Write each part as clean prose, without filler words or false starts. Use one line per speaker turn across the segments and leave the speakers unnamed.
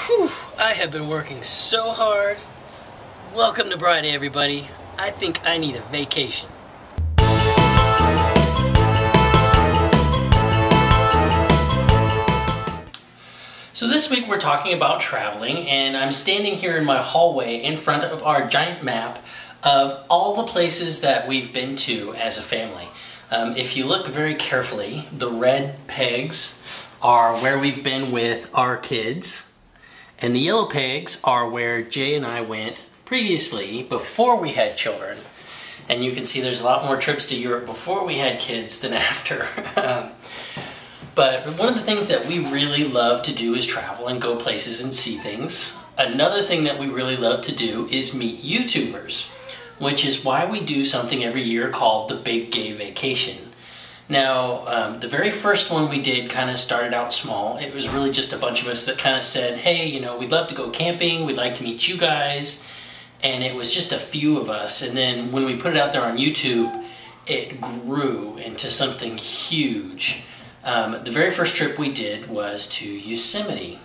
Whew, I have been working so hard. Welcome to Bryday, everybody. I think I need a vacation. So this week we're talking about traveling, and I'm standing here in my hallway in front of our giant map of all the places that we've been to as a family. If you look very carefully, the red pegs are where we've been with our kids, and the yellow pegs are where Jay and I went previously before we had children. And you can see there's a lot more trips to Europe before we had kids than after. But one of the things that we really love to do is travel and go places and see things. Another thing that we really love to do is meet YouTubers, which is why we do something every year called the Big Gay Vacation. Now, the very first one we did kind of started out small. It was really just a bunch of us that kind of said, hey, you know, we'd love to go camping, we'd like to meet you guys. And it was just a few of us. And then when we put it out there on YouTube, it grew into something huge. The very first trip we did was to Yosemite.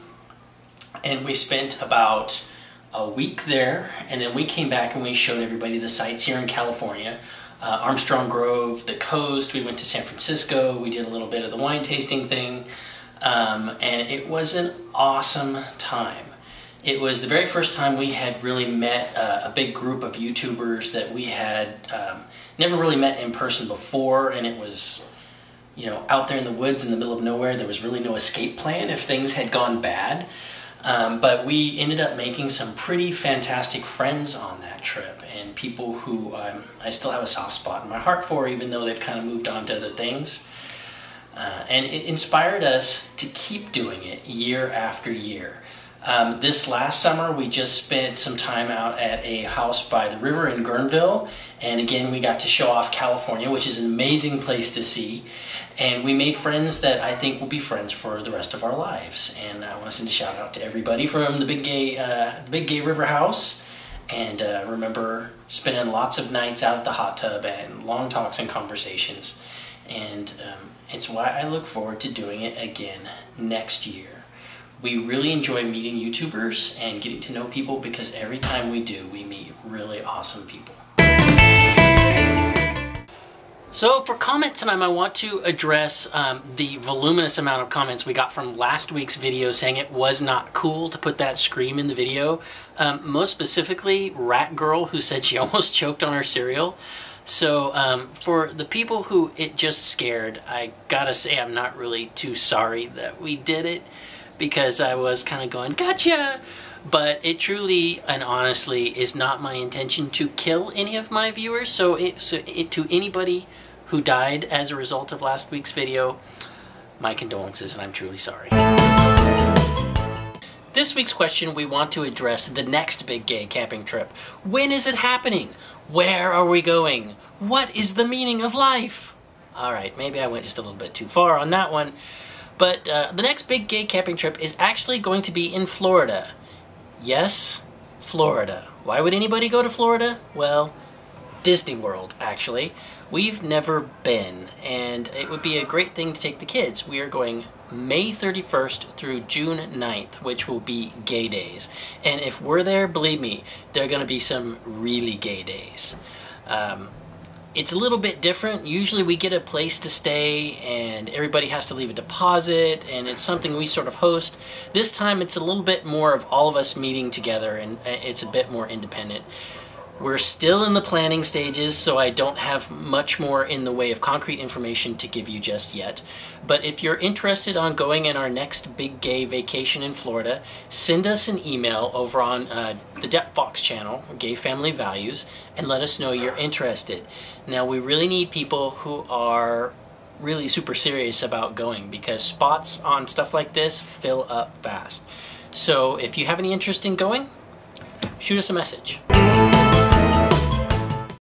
And we spent about a week there, and then we came back and we showed everybody the sights here in California. Armstrong Grove, the coast, we went to San Francisco, we did a little bit of the wine tasting thing, and it was an awesome time. It was the very first time we had really met a big group of YouTubers that we had never really met in person before, and it was, you know, out there in the woods in the middle of nowhere. There was really no escape plan if things had gone bad. But we ended up making some pretty fantastic friends on that trip, and people who I still have a soft spot in my heart for, even though they've kind of moved on to other things. And it inspired us to keep doing it year after year. This last summer, we just spent some time out at a house by the river in Guerneville, and again, we got to show off California, which is an amazing place to see. And we made friends that I think will be friends for the rest of our lives. And I want to send a shout out to everybody from the Big Gay River House. And remember spending lots of nights out at the hot tub and long talks and conversations. And it's why I look forward to doing it again next year. We really enjoy meeting YouTubers and getting to know people, because every time we do, we meet really awesome people. So for comment time, I want to address the voluminous amount of comments we got from last week's video saying it was not cool to put that scream in the video. Most specifically, Rat Girl, who said she almost choked on her cereal. So for the people who it just scared, I gotta say I'm not really too sorry that we did it, because I was kind of going, gotcha! But it truly and honestly is not my intention to kill any of my viewers. So to anybody who died as a result of last week's video, my condolences, and I'm truly sorry. This week's question, we want to address the next big gay camping trip. When is it happening? Where are we going? What is the meaning of life? All right, maybe I went just a little bit too far on that one. But the next big gay camping trip is actually going to be in Florida. Yes, Florida. Why would anybody go to Florida? Well, Disney World, actually. We've never been, and it would be a great thing to take the kids. We are going May 31st through June 9th, which will be gay days. And if we're there, believe me, there are going to be some really gay days. It's a little bit different. Usually we get a place to stay and everybody has to leave a deposit, and it's something we sort of host. This time it's a little bit more of all of us meeting together, and it's a bit more independent. We're still in the planning stages, so I don't have much more in the way of concrete information to give you just yet. But if you're interested on going in our next big gay vacation in Florida, send us an email over on the Depp Fox channel, Gay Family Values, and let us know you're interested. Now, we really need people who are really super serious about going, because spots on stuff like this fill up fast. So if you have any interest in going, shoot us a message.